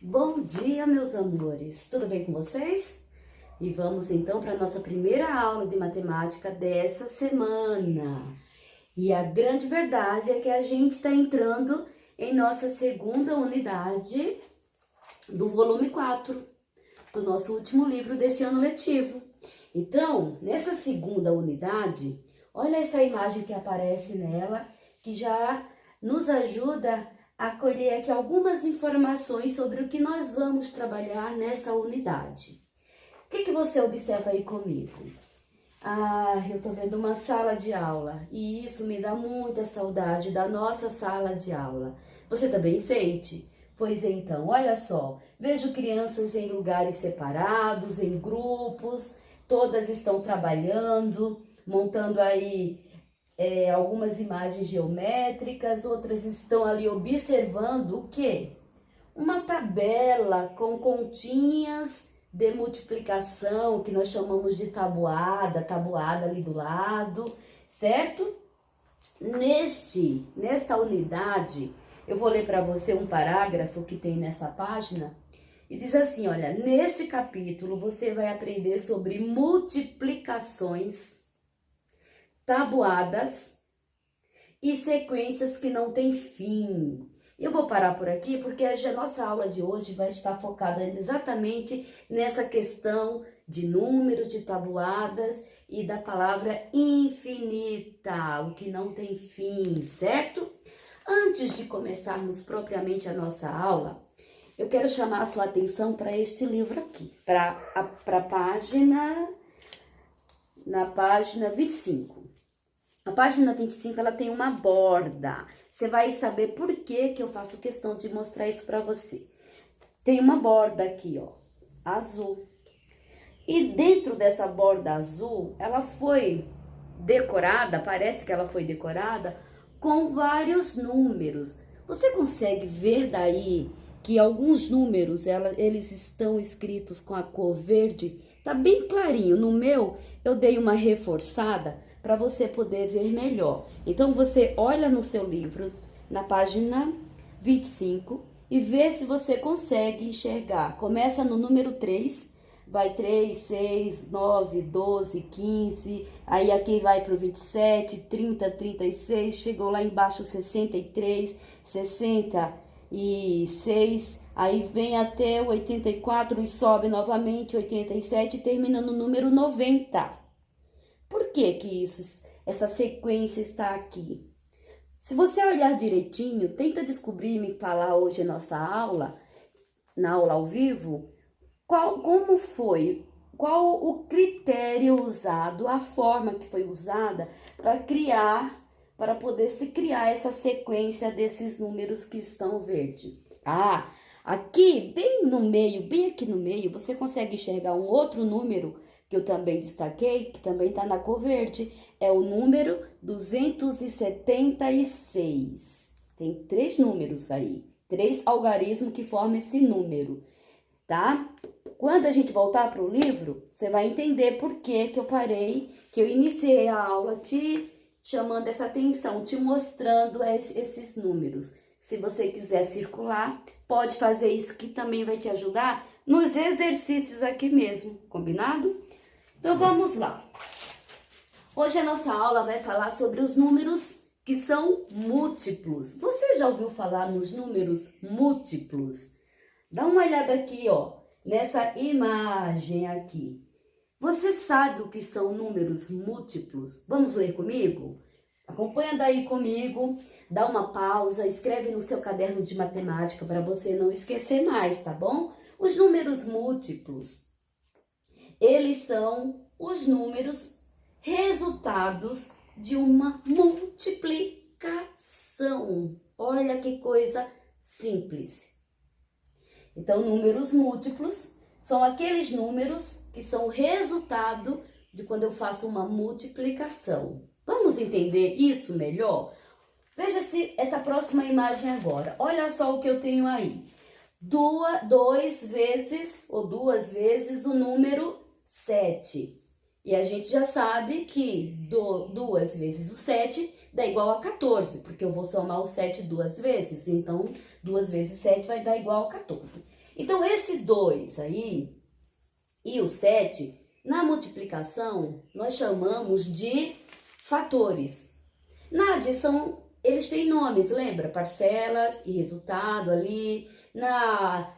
Bom dia, meus amores! Tudo bem com vocês? E vamos então para a nossa primeira aula de matemática dessa semana. E a grande verdade é que a gente está entrando em nossa segunda unidade do volume 4, do nosso último livro desse ano letivo. Então, nessa segunda unidade, olha essa imagem que aparece nela, que já nos ajuda a colher aqui algumas informações sobre o que nós vamos trabalhar nessa unidade. O que você observa aí comigo? Eu tô vendo uma sala de aula e isso me dá muita saudade da nossa sala de aula. Você também sente? Pois então, olha só, vejo crianças em lugares separados, em grupos, todas estão trabalhando, montando aí algumas imagens geométricas, outras estão ali observando o quê? Uma tabela com continhas de multiplicação, que nós chamamos de tabuada ali do lado, certo? Nesta unidade, eu vou ler para você um parágrafo que tem nessa página, e diz assim, olha, neste capítulo você vai aprender sobre multiplicações, tabuadas e sequências que não têm fim. Eu vou parar por aqui porque a nossa aula de hoje vai estar focada exatamente nessa questão de números, de tabuadas e da palavra infinita, o que não tem fim, certo? Antes de começarmos propriamente a nossa aula, eu quero chamar a sua atenção para este livro aqui, para a página 25. A página 25, ela tem uma borda. Você vai saber por que eu faço questão de mostrar isso para você. Tem uma borda aqui, ó, azul. E dentro dessa borda azul, ela foi decorada, parece que ela foi decorada com vários números. Você consegue ver daí que alguns números, eles estão escritos com a cor verde? Tá bem clarinho. No meu, eu dei uma reforçada para você poder ver melhor. Então, você olha no seu livro, na página 25, e vê se você consegue enxergar. Começa no número 3, vai 3, 6, 9, 12, 15, aí aqui vai para o 27, 30, 36, chegou lá embaixo 63, 66, aí vem até o 84 e sobe novamente 87, termina no número 90. Por que essa sequência está aqui? Se você olhar direitinho, tenta descobrir e me falar hoje na nossa aula, na aula ao vivo, qual o critério usado, a forma que foi usada para poder se criar essa sequência desses números que estão verde. Aqui, bem no meio, bem aqui no meio, você consegue enxergar um outro número que eu também destaquei, que também está na cor verde, é o número 276. Tem 3 números aí, 3 algarismos que formam esse número, tá? Quando a gente voltar para o livro, você vai entender por que eu parei, que eu iniciei a aula te chamando essa atenção, te mostrando esses números. Se você quiser circular, pode fazer isso que também vai te ajudar nos exercícios aqui mesmo, combinado? Então, vamos lá. Hoje a nossa aula vai falar sobre os números que são múltiplos. Você já ouviu falar nos números múltiplos? Dá uma olhada aqui, ó, nessa imagem aqui. Você sabe o que são números múltiplos? Vamos ler comigo? Acompanha daí comigo, dá uma pausa, escreve no seu caderno de matemática para você não esquecer mais, tá bom? Os números múltiplos, eles são os números resultados de uma multiplicação. Olha que coisa simples. Então, números múltiplos são aqueles números que são resultado de quando eu faço uma multiplicação. Vamos entender isso melhor? Veja-se essa próxima imagem agora. Olha só o que eu tenho aí. Duas vezes o número 7. E a gente já sabe que 2 vezes o 7 dá igual a 14, porque eu vou somar o 7 duas vezes. Então, 2 vezes 7 vai dar igual a 14. Então, esse 2 aí e o 7, na multiplicação, nós chamamos de fatores. Na adição, eles têm nomes, lembra? Parcelas e resultado ali. Na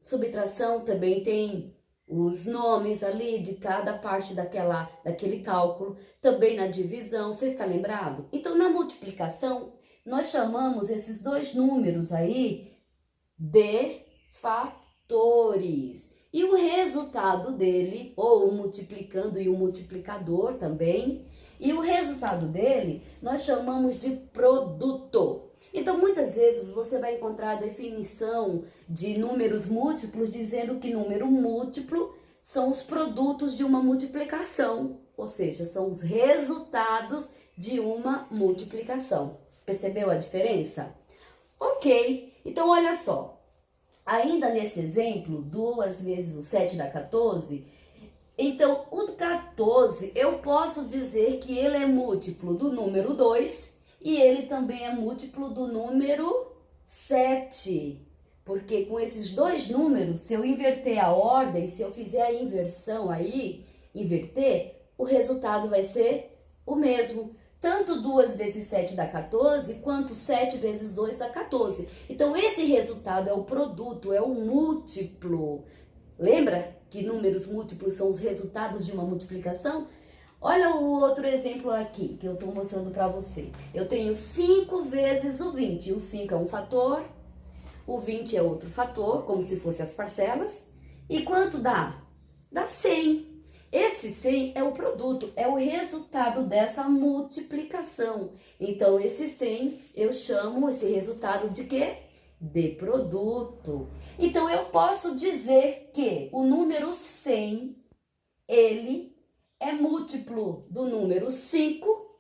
subtração também tem os nomes ali de cada parte daquele cálculo. Também na divisão, você está lembrado? Então, na multiplicação, nós chamamos esses dois números aí de fatores. E o resultado dele, ou o multiplicando e o multiplicador também, e o resultado dele nós chamamos de produto. Então, muitas vezes você vai encontrar a definição de números múltiplos dizendo que número múltiplo são os produtos de uma multiplicação, ou seja, são os resultados de uma multiplicação. Percebeu a diferença? Ok, então olha só. Ainda nesse exemplo, 2 vezes o 7 dá 14. Então, o 14, eu posso dizer que ele é múltiplo do número 2 e ele também é múltiplo do número 7. Porque com esses dois números, se eu inverter a ordem, se eu fizer a inversão aí, inverter, o resultado vai ser o mesmo. Tanto 2 vezes 7 dá 14, quanto 7 vezes 2 dá 14. Então, esse resultado é o produto, é o múltiplo. Lembra que números múltiplos são os resultados de uma multiplicação? Olha o outro exemplo aqui, que eu estou mostrando para você. Eu tenho 5 vezes o 20. O 5 é um fator, o 20 é outro fator, como se fossem as parcelas. E quanto dá? Dá 100. Esse 100 é o produto, é o resultado dessa multiplicação. Então, esse 100, eu chamo esse resultado de quê? De produto. Então, eu posso dizer que o número 100, ele é múltiplo do número 5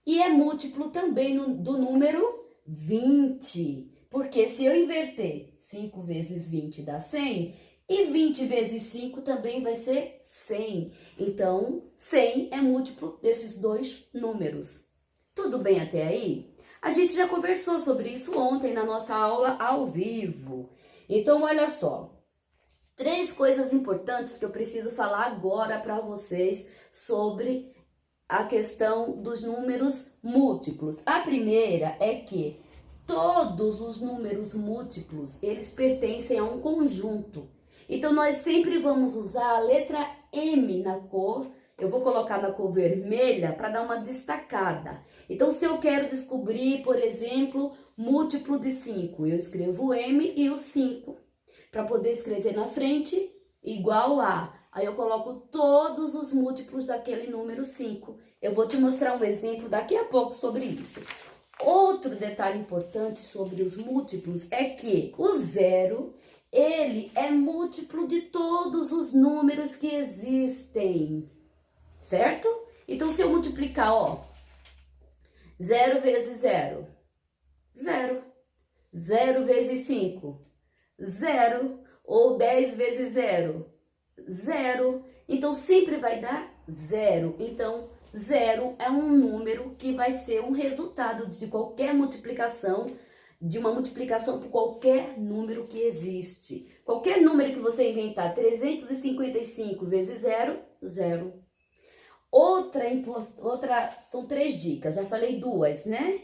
e é múltiplo também do número 20. Porque se eu inverter 5 vezes 20 dá 100, e 20 vezes 5 também vai ser 100. Então, 100 é múltiplo desses dois números. Tudo bem até aí? A gente já conversou sobre isso ontem na nossa aula ao vivo. Então, olha só. 3 coisas importantes que eu preciso falar agora para vocês sobre a questão dos números múltiplos. A primeira é que todos os números múltiplos, eles pertencem a um conjunto. Então, nós sempre vamos usar a letra M na cor. Eu vou colocar na cor vermelha para dar uma destacada. Então, se eu quero descobrir, por exemplo, múltiplo de 5, eu escrevo M e o 5. Para poder escrever na frente, igual a. Aí eu coloco todos os múltiplos daquele número 5. Eu vou te mostrar um exemplo daqui a pouco sobre isso. Outro detalhe importante sobre os múltiplos é que o 0... ele é múltiplo de todos os números que existem, certo? Então, se eu multiplicar, ó, 0 vezes 0, 0. 0 vezes 5, 0. Ou 10 vezes 0, 0. Então, sempre vai dar 0. Então, 0 é um número que vai ser um resultado de qualquer multiplicação, de uma multiplicação por qualquer número que existe. Qualquer número que você inventar, 355 vezes 0, 0. Outra, são 3 dicas, já falei 2, né?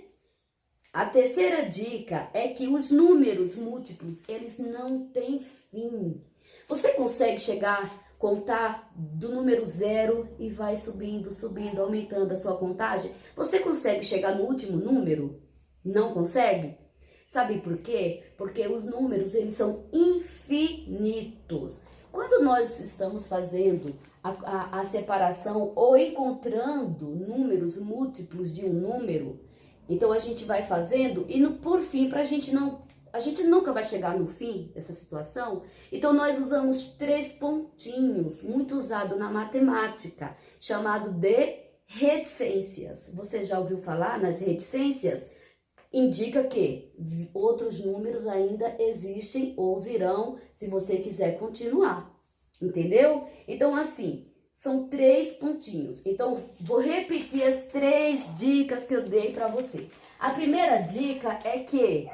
A terceira dica é que os números múltiplos, eles não têm fim. Você consegue contar do número 0 e vai subindo, subindo, aumentando a sua contagem? Você consegue chegar no último número? Não consegue? Sabe por quê? Porque os números, eles são infinitos. Quando nós estamos fazendo a separação ou encontrando números múltiplos de um número, então a gente vai fazendo e por fim, a gente nunca vai chegar no fim dessa situação. Então nós usamos 3 pontinhos, muito usado na matemática, chamado de reticências. Você já ouviu falar nas reticências? Indica que outros números ainda existem ou virão se você quiser continuar, entendeu? Então, assim, são 3 pontinhos. Então, vou repetir as 3 dicas que eu dei para você. A primeira dica é que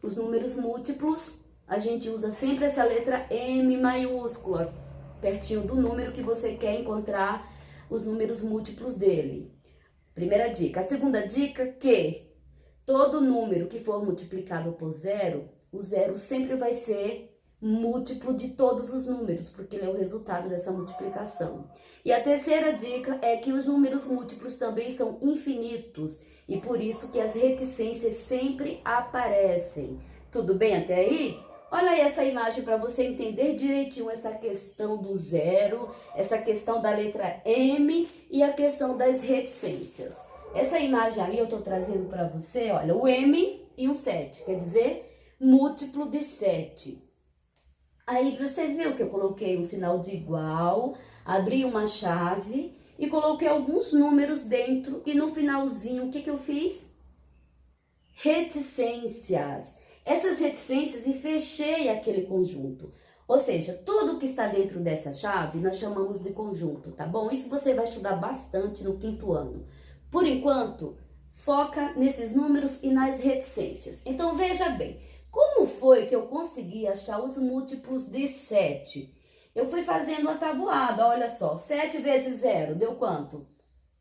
os números múltiplos, a gente usa sempre essa letra M maiúscula, pertinho do número que você quer encontrar os números múltiplos dele. Primeira dica. A segunda dica que todo número que for multiplicado por zero, o zero sempre vai ser múltiplo de todos os números, porque ele é o resultado dessa multiplicação. E a terceira dica é que os números múltiplos também são infinitos e por isso que as reticências sempre aparecem. Tudo bem até aí? Olha aí essa imagem para você entender direitinho essa questão do zero, essa questão da letra M e a questão das reticências. Essa imagem aí eu estou trazendo para você, olha, o M e um 7, quer dizer múltiplo de 7. Aí você viu que eu coloquei um sinal de igual, abri uma chave e coloquei alguns números dentro e no finalzinho o que eu fiz? Reticências. Essas reticências e fechei aquele conjunto. Ou seja, tudo que está dentro dessa chave nós chamamos de conjunto, tá bom? Isso você vai estudar bastante no 5º ano. Por enquanto, foca nesses números e nas reticências. Então veja bem. Como foi que eu consegui achar os múltiplos de 7? Eu fui fazendo uma tabuada, olha só, 7 vezes 0 deu quanto?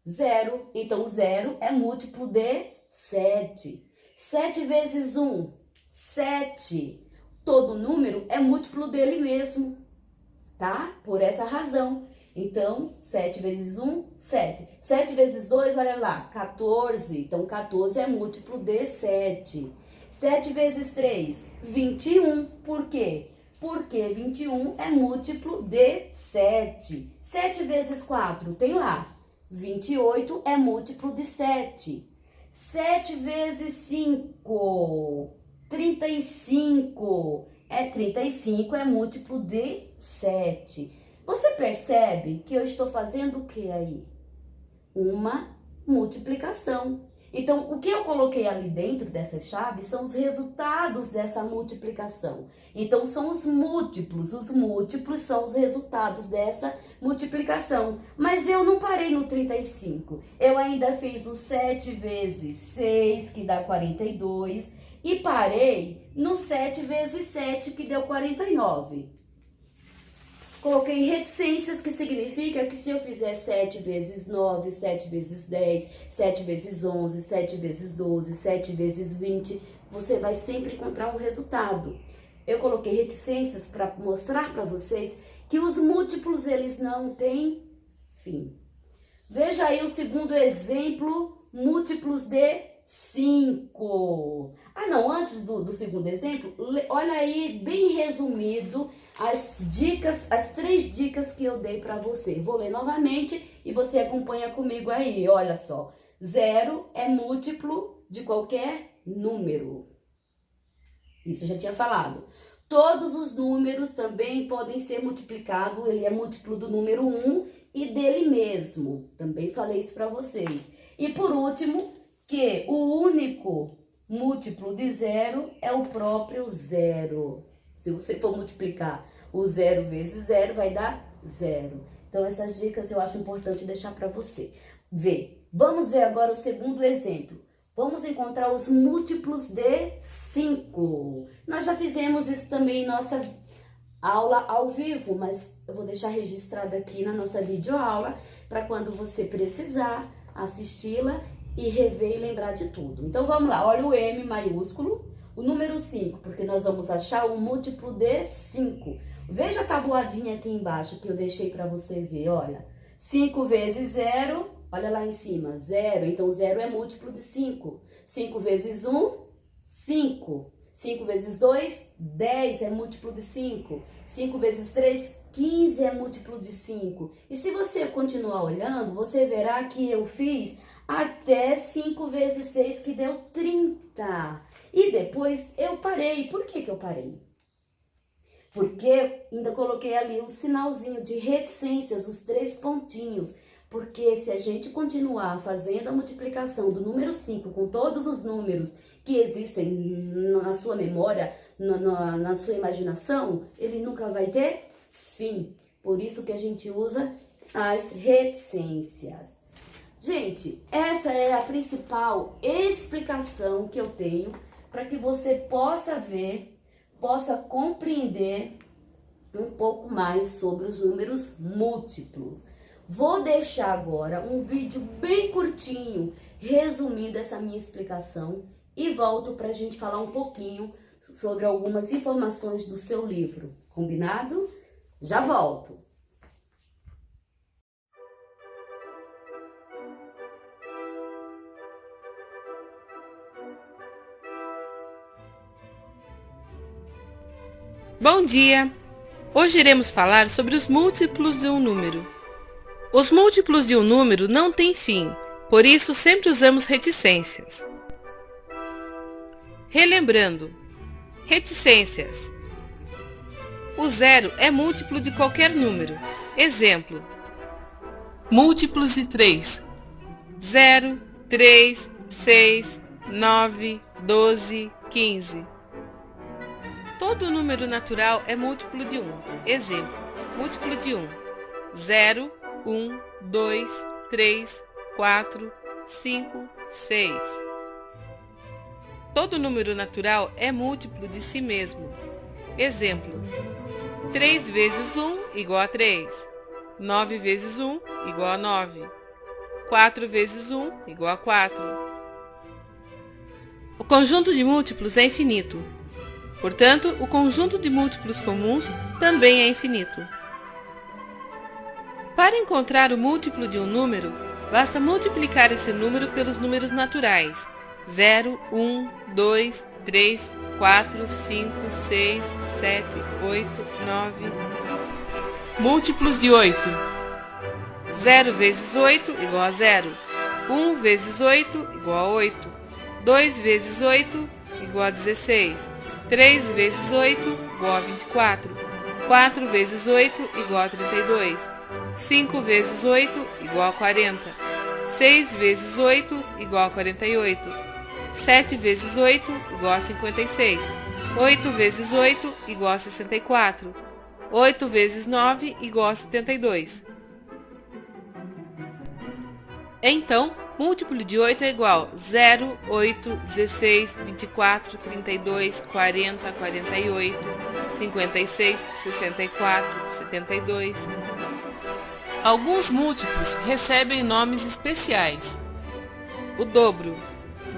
0, então 0 é múltiplo de 7. 7 vezes 1, 7. Todo número é múltiplo dele mesmo, tá? Por essa razão. Então, 7 vezes 1, 7. 7 vezes 2, olha lá, 14. Então, 14 é múltiplo de 7. 7 vezes 3, 21. Por quê? Porque 21 é múltiplo de 7. 7 vezes 4, tem lá. 28 é múltiplo de 7. 7 vezes 5, 35. 35 é múltiplo de 7. Você percebe que eu estou fazendo o que aí? Uma multiplicação. Então, o que eu coloquei ali dentro dessa chave são os resultados dessa multiplicação. Então, são os múltiplos são os resultados dessa multiplicação. Mas eu não parei no 35, eu ainda fiz o 7 vezes 6, que dá 42, e parei no 7 vezes 7, que deu 49. Coloquei reticências, que significa que se eu fizer 7 vezes 9, 7 vezes 10, 7 vezes 11, 7 vezes 12, 7 vezes 20, você vai sempre encontrar um resultado. Eu coloquei reticências para mostrar para vocês que os múltiplos, eles não têm fim. Veja aí o segundo exemplo, múltiplos de 5. Ah, não, antes do segundo exemplo, olha aí, bem resumido, as 3 dicas que eu dei para você. Vou ler novamente e você acompanha comigo aí, olha só. 0 é múltiplo de qualquer número. Isso eu já tinha falado. Todos os números também podem ser multiplicados, ele é múltiplo do número 1 e dele mesmo. Também falei isso para vocês. E por último, que o único múltiplo de 0 é o próprio 0. Se você for multiplicar o 0 vezes 0, vai dar 0. Então, essas dicas eu acho importante deixar para você ver. Vamos ver agora o segundo exemplo. Vamos encontrar os múltiplos de 5. Nós já fizemos isso também em nossa aula ao vivo, mas eu vou deixar registrado aqui na nossa videoaula para quando você precisar assisti-la e rever e lembrar de tudo. Então, vamos lá. Olha o M maiúsculo, o número 5, porque nós vamos achar o múltiplo de 5. Veja a tabuadinha aqui embaixo que eu deixei para você ver, olha. 5 vezes 0, olha lá em cima, 0. Então, 0 é múltiplo de 5. 5 vezes 1, 5. 5 vezes 2, 10 é múltiplo de 5. 5 vezes 3, 15 é múltiplo de 5. E se você continuar olhando, você verá que eu fiz até 5 vezes 6, que deu 30. E depois eu parei. Por que eu parei? Porque ainda coloquei ali um sinalzinho de reticências, os 3 pontinhos. Porque se a gente continuar fazendo a multiplicação do número 5 com todos os números que existem na sua memória, na sua imaginação, ele nunca vai ter fim. Por isso que a gente usa as reticências. Gente, essa é a principal explicação que eu tenho para que você possa ver, possa compreender um pouco mais sobre os números múltiplos. Vou deixar agora um vídeo bem curtinho, resumindo essa minha explicação, e volto para a gente falar um pouquinho sobre algumas informações do seu livro. Combinado? Já volto! Bom dia! Hoje iremos falar sobre os múltiplos de um número. Os múltiplos de um número não têm fim, por isso sempre usamos reticências. Relembrando, reticências. O zero é múltiplo de qualquer número. Exemplo: múltiplos de 3. 0, 3, 6, 9, 12, 15. Todo número natural é múltiplo de 1. Exemplo: múltiplo de 1. 0, 1, 2, 3, 4, 5, 6. Todo número natural é múltiplo de si mesmo. Exemplo: 3 vezes 1 igual a 3. 9 vezes 1 igual a 9. 4 vezes 1 igual a 4. O conjunto de múltiplos é infinito. Portanto, o conjunto de múltiplos comuns também é infinito. Para encontrar o múltiplo de um número, basta multiplicar esse número pelos números naturais: 0, 1, 2, 3, 4, 5, 6, 7, 8, 9. Múltiplos de 8. 0 vezes 8 igual a 0. 1 vezes 8 igual a 8. 2 vezes 8 igual a 16. 3 vezes 8 igual a 24. 4 vezes 8 igual a 32. 5 vezes 8 igual a 40. 6 vezes 8 igual a 48. 7 vezes 8 igual a 56. 8 vezes 8 igual a 64. 8 vezes 9 igual a 72. Então, múltiplo de 8 é igual a 0, 8, 16, 24, 32, 40, 48, 56, 64, 72. Alguns múltiplos recebem nomes especiais. O dobro,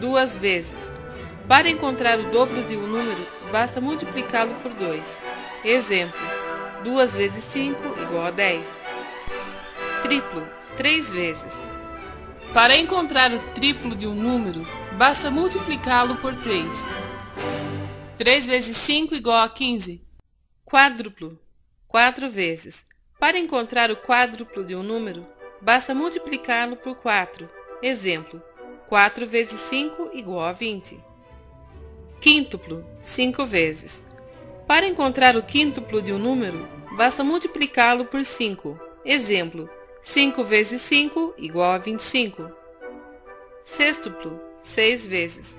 2 vezes. Para encontrar o dobro de um número, basta multiplicá-lo por 2. Exemplo: 2 vezes 5 igual a 10. Triplo, 3 vezes. Para encontrar o triplo de um número, basta multiplicá-lo por 3. 3 vezes 5 igual a 15. Quádruplo, 4 vezes. Para encontrar o quádruplo de um número, basta multiplicá-lo por 4. Exemplo: 4 vezes 5 igual a 20. Quíntuplo, 5 vezes. Para encontrar o quíntuplo de um número, basta multiplicá-lo por 5. Exemplo: 5 vezes 5 igual a 25. Sêxtuplo, 6 vezes.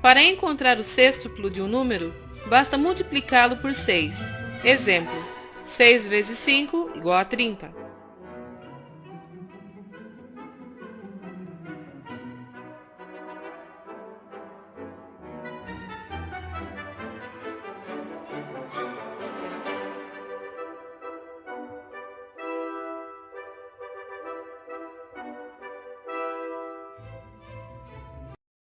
Para encontrar o sêxtuplo de um número, basta multiplicá-lo por 6. Exemplo: 6 vezes 5 igual a 30.